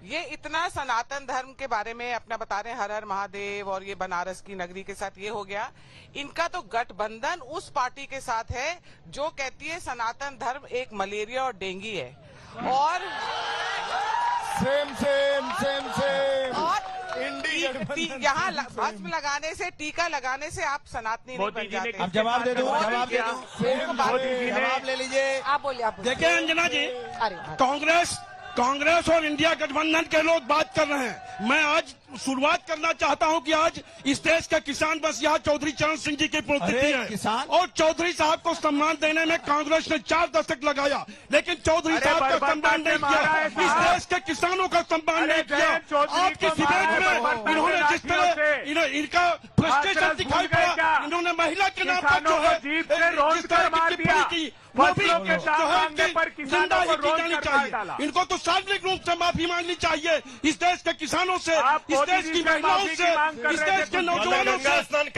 ये इतना सनातन धर्म के बारे में अपना बता रहे हैं, हर हर महादेव, और ये बनारस की नगरी के साथ ये हो गया। इनका तो गठबंधन उस पार्टी के साथ है जो कहती है सनातन धर्म एक मलेरिया और डेंगू है, और यहाँ भस्म लगाने से, टीका लगाने से आप सनातनी नहीं बन जाते। अब जवाब दे दूं, जवाब ले लीजिए। आप बोलिए। देखिए अंजना जी, कांग्रेस और इंडिया गठबंधन के लोग बात कर रहे हैं। मैं आज शुरुआत करना चाहता हूं कि आज इस देश के किसान बस यहाँ चौधरी चरण सिंह जी की पुण्यतिथि है, और चौधरी साहब को सम्मान देने में कांग्रेस ने 4 दशक लगाया, लेकिन चौधरी साहब का सम्मान नहीं किया, इस देश के किसानों का सम्मान नहीं किया। आपके डिबेट में इन्होंने जिस तरह इनका फ्रस्ट्रेशन दिखाई पड़ा, इन्होंने महिला के नाम पर जो है जिस तरह की टिप्पणी की, वो भी जो है जिंदा ही की जानी चाहिए। इनको तो सार्वजनिक रूप से माफी मांगनी चाहिए इस देश के किसानों से, इस देश की महिलाओं से, इस देश के नौजवानों से।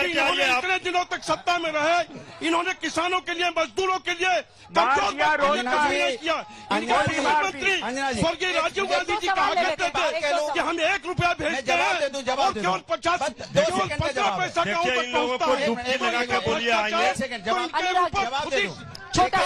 इन्होंने इतने दिनों तक सत्ता में रहे, इन्होंने किसानों के लिए, मजदूरों के लिए कमजोर नहीं किया। इनके प्रधानमंत्री स्वर्गीय राजीव गांधी जी कहा करते थे कि हम 1 रुपया भेजते हैं और केवल 15 पैसा का ऊपर पहुंचता है। छोटा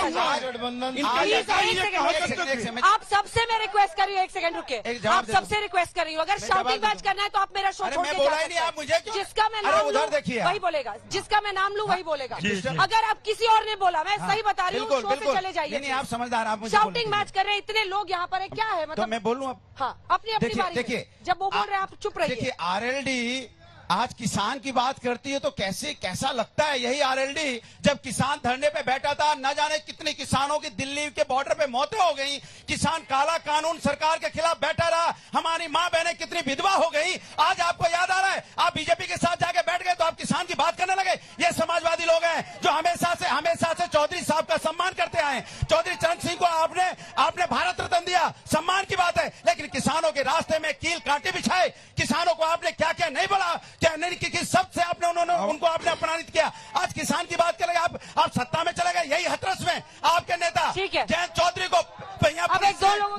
आप सबसे मैं रिक्वेस्ट कर रही हूँ, 1 सेकंड रुके, आप सबसे रिक्वेस्ट कर रही हूँ, अगर शाउटिंग मैच करना है तो आप मेरा शो छोड़ के जा सकते हैं। जिसका मैं नाम लूं वही बोलेगा, जिसका मैं नाम लूं वही बोलेगा। अगर आप किसी और ने बोला, मैं सही बता रही हूँ, शो से चले जाइए। नहीं, आप समझदार, आप शाउटिंग मैच कर रहे हैं, इतने लोग यहाँ पर है, क्या है मतलब? मैं बोलूँ अब? हाँ, अपनी बारी। देखिए, जब वो बोल रहे हैं आप चुप रहिए। देखिए, आरएलडी आज किसान की बात करती है तो कैसा लगता है। यही आरएलडी जब किसान धरने पे बैठा था, न जाने कितने किसानों की दिल्ली के बॉर्डर पे मौतें हो गई। किसान काला कानून सरकार के खिलाफ बैठा रहा, हमारी माँ बहनें कितनी विधवा हो गई। आज आपको याद आ रहा है, आप बीजेपी के साथ जाके बैठ गए तो आप किसान की बात करने लगे। ये समाजवादी लोग हैं जो हमेशा से चौधरी साहब का सम्मान करते आए। चौधरी चरण सिंह को आपने भारत रत्न दिया, सम्मान की बात है, लेकिन किसानों के रास्ते में कील कांटे बिछाए। किसानों को आपने क्या क्या नहीं बोला, क्या नहीं कि सबसे आपने उनको आपने अपमानित किया। आज किसान की बात करेंगे, आप सत्ता में चले गए। यही हथरस में आपके नेता जयंत चौधरी को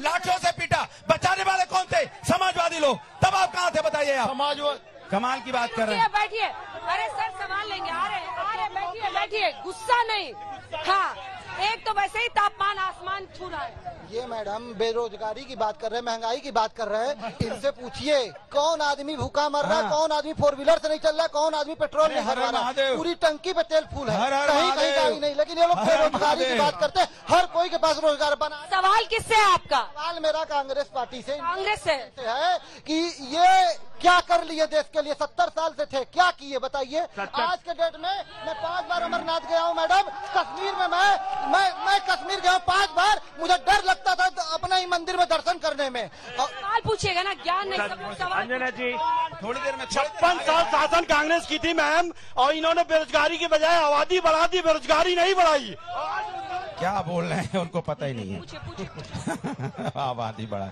लाठियों से पीटा, बचाने वाले कौन थे? समाजवादी लोग। तब आप कहाँ थे बताइए? आप कमाल की बात कर रहे हैं। बैठिए, अरे सर संभाल लेंगे, आ रहे बैठिए, गुस्सा नहीं। हाँ, एक तो वैसे ही तापमान आसमान छू रहा है। ये मैडम बेरोजगारी की बात कर रहे हैं, महंगाई की बात कर रहे हैं, इनसे पूछिए कौन आदमी भूखा मर रहा है, कौन आदमी 4 व्हीलर से नहीं चल रहा है, कौन आदमी पेट्रोल नहीं भरवा रहा है, पूरी टंकी पे तेल फूल है, कहीं गाड़ी नहीं। लेकिन ये लोग बेरोजगारी की बात करते हैं, हर कोई के पास रोजगार बना। सवाल किससे है आपका? सवाल मेरा कांग्रेस पार्टी से, कांग्रेस से है कि ये क्या कर लिए देश के लिए? 70 साल से थे, क्या किए बताइए? आज के डेट में मैं 5 बार अमरनाथ गया हूँ मैडम, कश्मीर में मैं कश्मीर गया हूँ 5 बार। मुझे डर लगता था अपने ही मंदिर में दर्शन करने में। सवाल पूछिएगा ना, ज्ञान नहीं। अंजना जी, थोड़ी देर में 56 साल शासन कांग्रेस की थी मैम, और इन्होंने बेरोजगारी की बजाय आबादी बढ़ा दी, बेरोजगारी नहीं बढ़ाई। क्या बोल रहे हैं उनको पता ही नहीं है। आबादी बढ़ा।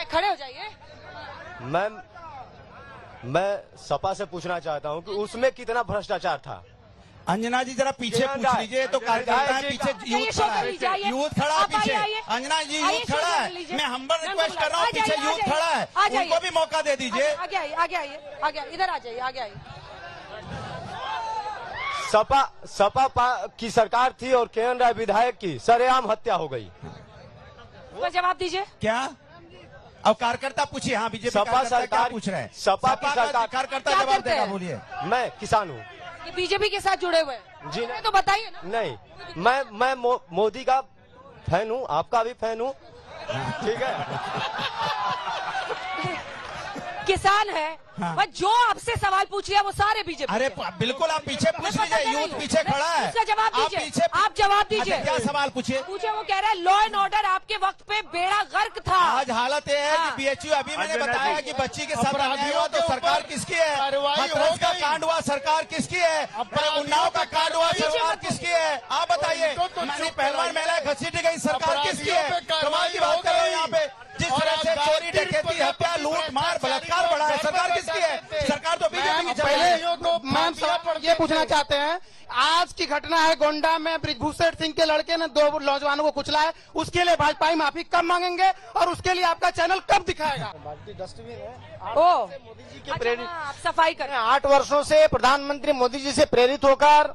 खड़े हो जाइए। मैम, मैं सपा से पूछना चाहता हूं कि उसमें कितना भ्रष्टाचार था। अंजना जी जरा पीछे पूछ लीजिए, तो कार्यकर्ता है पीछे, यूथ खड़ा है, यूथ खड़ा है पीछे। अंजना जी यूथ खड़ा है, मैं हम्बल रिक्वेस्ट कर रहा हूँ, पीछे यूथ खड़ा है, उनको भी मौका दे दीजिए। आगे आइए, इधर आ जाइए, आगे आइए। सपा की सरकार थी और केएन राय विधायक की सरेआम हत्या हो गई। उसका जवाब दीजिए। क्या? अब कार्यकर्ता पूछिए। हाँ, बीजेपी सपा सरकार पूछ रहे हैं, सपा की सरकार कार्यकर्ता जवाब देगा, बोलिए। मैं किसान हूँ। ये बीजेपी के साथ जुड़े हुए हैं जी? नहीं तो बताइए ना। नहीं, मैं मोदी का फैन हूँ, आपका भी फैन हूँ, ठीक है। किसान है, हाँ। जो आपसे सवाल पूछ लिया वो सारे बीजेपी। अरे बिल्कुल, आप पीछे पूछ लीजिए, यूथ पीछे खड़ा है। उसका जवाब दीजिए, आप जवाब दीजिए। क्या सवाल पूछे? वो कह रहा है लॉ एंड ऑर्डर आपके वक्त पे बेड़ा गर्क था। आज हालत ये है कि बीएचयू, अभी मैंने बताया कि बच्ची के साथ अन्याय हुआ तो सरकार किसकी है? हाथरस का कांड हुआ, सरकार किसकी है? उन्नाव का कांड हुआ, सरकार किसकी है? आप बताइए। पहलवान महिला घसीटी गई, सरकार किसकी है? कमाल की बात कर रहे हैं यहाँ पे। जिस तरह से चोरी, डकैती, हत्या, लूट मार, बलात्कार बढ़ा है, सरकार किसकी है? सरकार तो बीजेपी की। पहले मैम ये पूछना चाहते हैं, आज की घटना है गोंडा में ब्रिजभूषण सिंह के लड़के ने 2 नौजवानों को कुचला है, उसके लिए भाजपा माफी कब मांगेंगे और उसके लिए आपका चैनल कब दिखाएगा? डस्टबिन है मोदी जी के प्रेरित, आप सफाई करें। 8 वर्षों से प्रधानमंत्री मोदी जी से प्रेरित होकर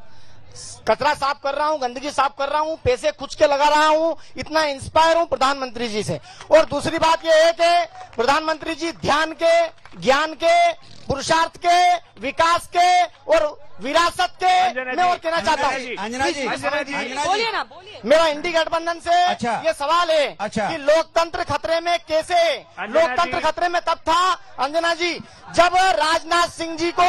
कचरा साफ कर रहा हूँ, गंदगी साफ कर रहा हूँ, पैसे खुच के लगा रहा हूँ, इतना इंस्पायर हूँ प्रधानमंत्री जी से। और दूसरी बात यह है कि प्रधानमंत्री जी ध्यान के, ज्ञान के, पुरुषार्थ के, विकास के और विरासत के मैं और कहना चाहता हूँ। अंजना जी बोलिए ना, बोलिए। मेरा इंडी गठबंधन से ये सवाल है कि लोकतंत्र खतरे में कैसे? लोकतंत्र खतरे में तब था अंजना जी जब राजनाथ सिंह जी को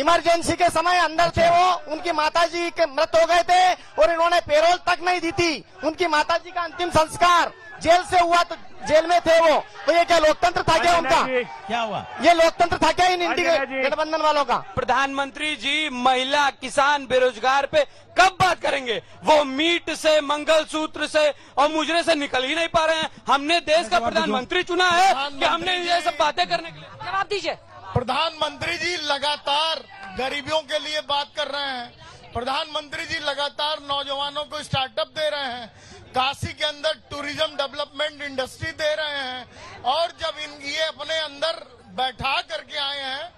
इमरजेंसी के समय अंदर थे, वो उनकी माताजी के मृत हो गए थे और इन्होंने पेरोल तक नहीं दी थी। उनकी माताजी का अंतिम संस्कार जेल से हुआ, तो जेल में थे वो, तो ये क्या लोकतंत्र था क्या उनका? क्या हुआ? ये लोकतंत्र था क्या इन इंडी गठबंधन वालों का? प्रधानमंत्री जी महिला, किसान, बेरोजगार पे कब बात करेंगे? वो मीट से, मंगलसूत्र से और मुजरे से निकल ही नहीं पा रहे हैं। हमने देश का प्रधानमंत्री चुना है कि हमने ये सब बातें करने के लिए? जवाब दीजिए। प्रधानमंत्री जी लगातार गरीबियों के लिए बात कर रहे हैं, प्रधानमंत्री जी लगातार नौजवानों को स्टार्टअप दे रहे हैं, काशी के अंदर टूरिज्म डेवलपमेंट इंडस्ट्री दे रहे हैं, और जब ये अपने अंदर बैठा करके आए हैं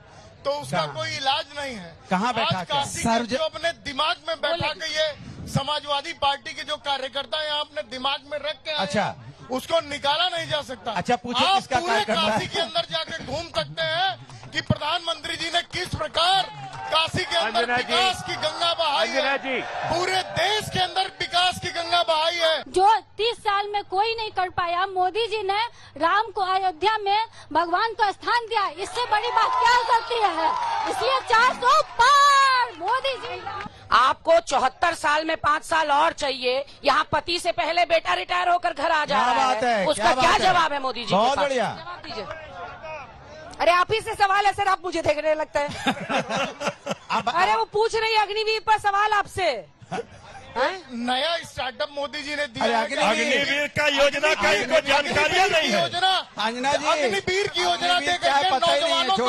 तो उसका कोई इलाज नहीं है। कहाँ बैठा? काशी के जो अपने दिमाग में बैठा के ये समाजवादी पार्टी के जो कार्यकर्ता यहाँ अपने दिमाग में रख के आए हैं, उसको निकाला नहीं जा सकता। अच्छा, पूछो किसका कार्यकर्ता है? काशी के अंदर जाके घूम सकते हैं कि प्रधानमंत्री जी ने किस प्रकार काशी के अंदर विकास की गंगा बहाई है, पूरे देश के अंदर विकास की गंगा बहाई है। जो 30 साल में कोई नहीं कर पाया, मोदी जी ने राम को अयोध्या में भगवान को स्थान दिया, इससे बड़ी बात क्या हो सकती है? इसलिए 400 पार मोदी जी। आपको 74 साल में 5 साल और चाहिए, यहाँ पति से पहले बेटा रिटायर होकर घर आ जा रहा है, उसका क्या जवाब है मोदी जी? बहुत बढ़िया, जवाब दीजिए। अरे आप ही से सवाल है सर, आप मुझे देखने लगता है। अरे वो पूछ रही है अग्निवीर पर सवाल आपसे। नया स्टार्टअप मोदी जी ने दिया। अग्निवीर का योजना का इनको जानकारियां नहीं है। अंजना जी, अग्निवीर की योजना देकर नौजवानों को,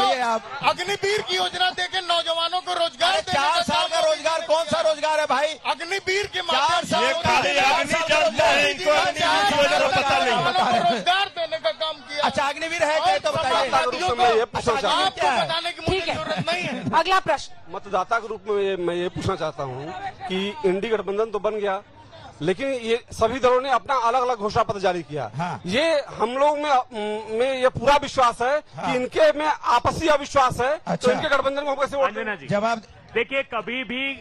अग्निवीर की योजना देकर नौजवानों को रोजगार, 4 साल का रोजगार, कौन सा रोजगार है भाई? अग्निवीर के 4 साल पता नहीं रोजगार देने का काम किया। अच्छा, अग्निवीर है क्या? तो बताइए। बताने की मुझे जरूरत नहीं है। अगला प्रश्न मतदाता के रूप में मैं ये पूछना चाहता हूँ कि इंडी गठबंधन तो बन गया, लेकिन ये सभी दलों ने अपना अलग अलग घोषणा पत्र जारी किया। ये हम लोग में ये पूरा विश्वास है कि इनके में आपसी अविश्वास है। तो इनके गठबंधन को कैसे वोट? जवाब देखिए, कभी भी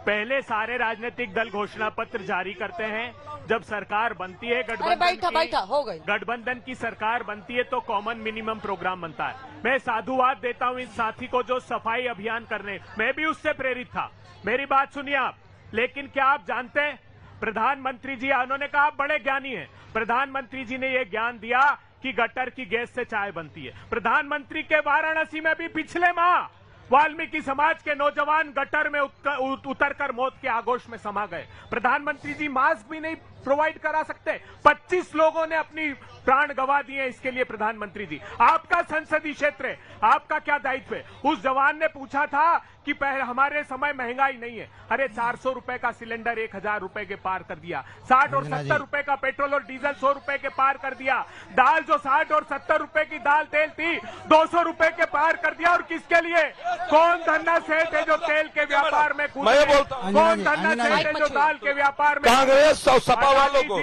पहले सारे राजनीतिक दल घोषणा पत्र जारी करते हैं, जब सरकार बनती है गठबंधन की सरकार बनती है तो कॉमन मिनिमम प्रोग्राम बनता है। मैं साधुवाद देता हूं इस साथी को जो सफाई अभियान करने, मैं भी उससे प्रेरित था। मेरी बात सुनिए आप, लेकिन क्या आप जानते हैं प्रधानमंत्री जी, उन्होंने कहा आप बड़े ज्ञानी हैं, प्रधानमंत्री जी ने ये ज्ञान दिया कि गटर की गैस से चाय बनती है। प्रधानमंत्री के वाराणसी में भी पिछले माह वाल्मीकि समाज के नौजवान गटर में उतरकर मौत के आगोश में समा गए। प्रधानमंत्री जी मास्क भी नहीं प्रोवाइड करा सकते, 25 लोगों ने अपनी प्राण गंवा दिए इसके लिए। प्रधानमंत्री जी, आपका संसदीय क्षेत्र है, आपका क्या दायित्व है? उस जवान ने पूछा था कि पहले हमारे समय महंगाई नहीं है, अरे 400 रुपए का सिलेंडर 1000 रुपए के पार कर दिया, 60 और 70 रुपए का पेट्रोल और डीजल 100 रुपए के पार कर दिया, दाल जो 60 और 70 रुपए की दाल तेल थी 200 रुपए के पार कर दिया। और किसके लिए? कौन धन्ना सेठ है जो तेल के व्यापार में कूद गए? कौन धन्ना सेठ है जो दाल के व्यापार में? कांग्रेस सपा वालों को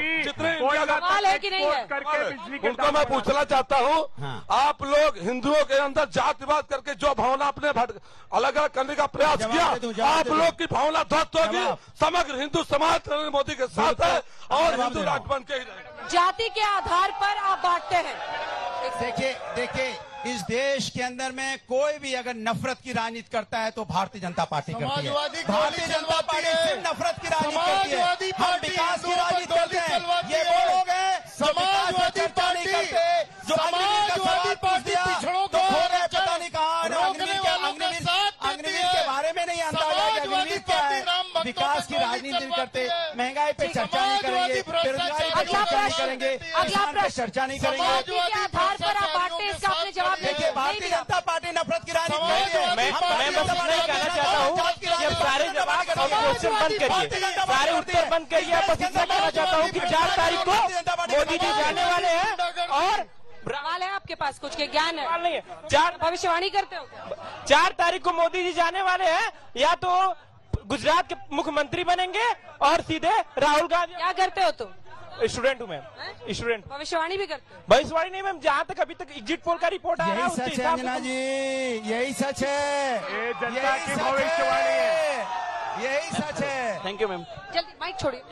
करके उनको मैं पूछना चाहता हूँ, आप लोग हिंदुओं के अंदर जातिवाद करके जो भावना अपने अलग अलग करने का प्रयास किया, आप लोग की भावना ध्वस्त होगी। समग्र हिंदू समाज नरेंद्र मोदी के साथ है और हिंदू राष्ट्र बन के ही रहेगा। जाति के आधार पर आप बांटते हैं। देखिए इस देश के अंदर में कोई भी अगर नफरत की राजनीति करता है तो भारतीय जनता पार्टी करती है। भारतीय जनता पार्टी सिर्फ नफरत की राजनीति करती है, हम विकास की राजनीति करते हैं। ये वो लोग हैं समाजवादी पार्टी जो समाजवादी पार्टी पिछड़ों को पता नहीं कहाँ अग्निवीर के बारे में नहीं आता है। अग्निवीर क्या है? विकास की राजनीति करते, महंगाई पे चर्चा नहीं करेंगे, बेरोजगारी पे चर्चा नहीं करेंगे, किसान पे चर्चा नहीं करेंगे। आधार पर आप बांटते, इसका आपने जवाब देखिए, भारतीय जनता पार्टी नफरत की राजनीति करती है। मैं बस नहीं कहना चाहता हूँ सारे जवाब क्वेश्चन बंद करिए, सारे उत्तर बंद करिए। आप बस इतना कहना चाहता हूँ कि 4 तारीख को मोदी जी जाने वाले हैं और सवाल है आपके पास, कुछ के ज्ञान है? नहीं है। 4 भविष्यवाणी करते हो? 4 तारीख को मोदी जी जाने वाले हैं, या तो गुजरात के मुख्यमंत्री बनेंगे और सीधे राहुल गांधी। क्या करते हो तुम? स्टूडेंट हूँ मैम, स्टूडेंट। भविष्यवाणी भी करते हो? भविष्यवाणी नहीं मैम, जहाँ तक अभी तक एग्जिट पोल का रिपोर्ट आ रहा है यही सच है अंजना जी, यही सच है, ये जनता की भविष्यवाणी है, यही सच है। Thank you ma'am. जल्दी माइक छोड़िए।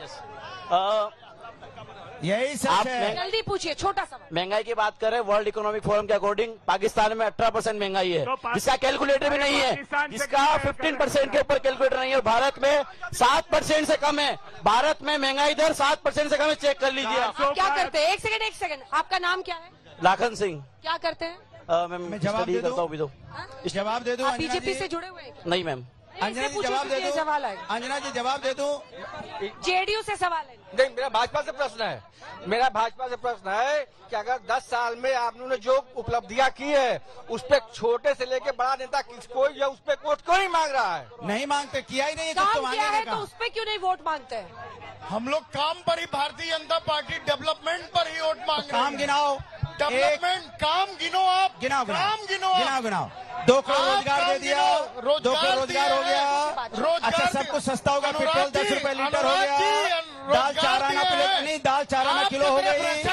यही सच है। जल्दी पूछिए, छोटा सवाल। महंगाई की बात करें, वर्ल्ड इकोनॉमिक फोरम के अकॉर्डिंग पाकिस्तान में 18% महंगाई है, जिसका कैलकुलेटर भी नहीं है, जिसका 15% के ऊपर कैलकुलेटर नहीं है, और भारत में 7% से कम है। भारत में महंगाई दर 7% से कम है, चेक कर लीजिए। आप क्या करते हैं? एक सेकंड, आपका नाम क्या है? लाखन सिंह। क्या करते हैं? मैं जवाब दे दूं? अभी तो जवाब दे दूं? आप बीजेपी से जुड़े हुए हैं? नहीं मैम। अंजना जी जवाब दे दो। सवाल है अंजना जी जवाब दे दूं? जेडीयू से सवाल है। नहीं, मेरा भाजपा से प्रश्न है। मेरा भाजपा से प्रश्न है कि अगर 10 साल में आपने जो उपलब्धियां की है, उस पे छोटे से लेके बड़ा नेता किसको या उस पे वोट क्यों नहीं मांग रहा है? नहीं मांगते, किया ही नहीं है, काम किया है तो उस पे क्यों नहीं वोट मांगते हैं? हम लोग काम पर ही, भारतीय जनता पार्टी डेवलपमेंट पर ही वोट मांग रहे हैं। काम गिनाओ, डेवलपमेंट काम गिनो, आप गिनाओ, काम गिनो, गिनाओ। 2 करोड़ रोजगार दे दिया, 2 करोड़ रोजगार हो गया। अच्छा, सब कुछ सस्ता होगा, पेट्रोल 10 रुपए लीटर हो गया, दाल 4 आना प्लेट, नहीं दाल 4 आना किलो हो गई,